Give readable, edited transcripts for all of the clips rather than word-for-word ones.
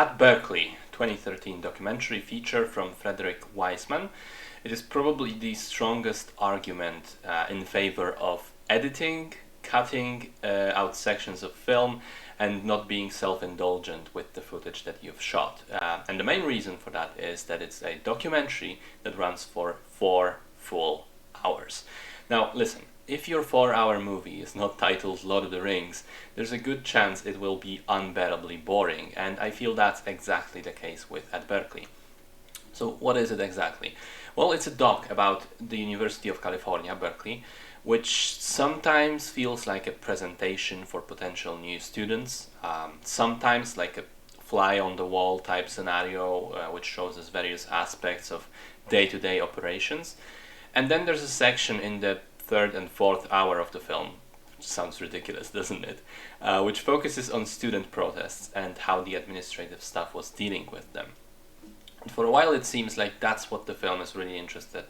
At Berkeley, 2013 documentary feature from Frederick Wiseman. It is probably the strongest argument in favor of editing, cutting out sections of film, and not being self-indulgent with the footage that you've shot. And the main reason for that is that it's a documentary that runs for 4 full hours. Now, listen, if your 4-hour movie is not titled Lord of the Rings, there's a good chance it will be unbearably boring, and I feel that's exactly the case with At Berkeley. So what is it exactly? Well, it's a doc about the University of California, Berkeley, which sometimes feels like a presentation for potential new students, sometimes like a fly-on-the-wall type scenario, which shows us various aspects of day-to-day operations. And then there's a section in the 3rd and 4th hour of the film, which sounds ridiculous, doesn't it? Which focuses on student protests and how the administrative staff was dealing with them. And for a while it seems like that's what the film is really interested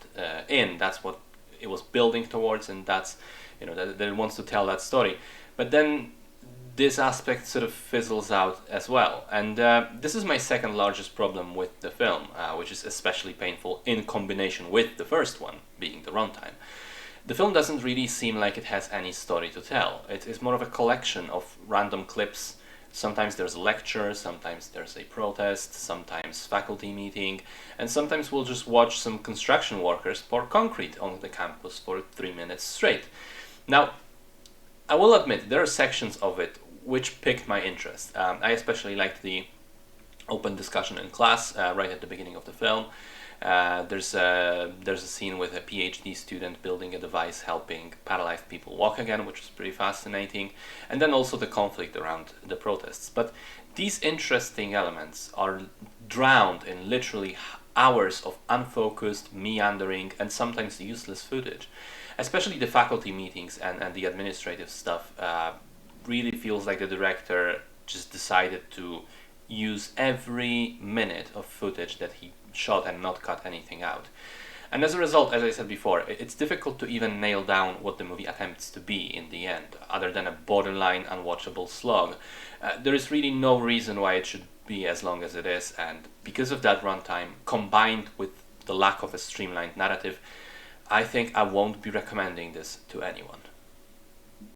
in, that's what it was building towards, and that's, that it wants to tell that story. But then this aspect sort of fizzles out as well. And this is my second largest problem with the film, which is especially painful in combination with the first one, being the runtime. The film doesn't really seem like it has any story to tell. It is more of a collection of random clips. Sometimes there's a lecture, sometimes there's a protest, sometimes faculty meeting, and sometimes we'll just watch some construction workers pour concrete on the campus for 3 minutes straight. Now, I will admit, there are sections of it which piqued my interest. I especially liked the open discussion in class right at the beginning of the film. There's a scene with a PhD student building a device helping paralyzed people walk again, which was pretty fascinating, and then also the conflict around the protests. But these interesting elements are drowned in literally hours of unfocused, meandering, and sometimes useless footage. Especially the faculty meetings and the administrative stuff really feels like the director just decided to use every minute of footage that he shot and not cut anything out. And as a result, as I said before, it's difficult to even nail down what the movie attempts to be in the end, other than a borderline unwatchable slog. There is really no reason why it should be as long as it is, and because of that runtime, combined with the lack of a streamlined narrative, I think I won't be recommending this to anyone.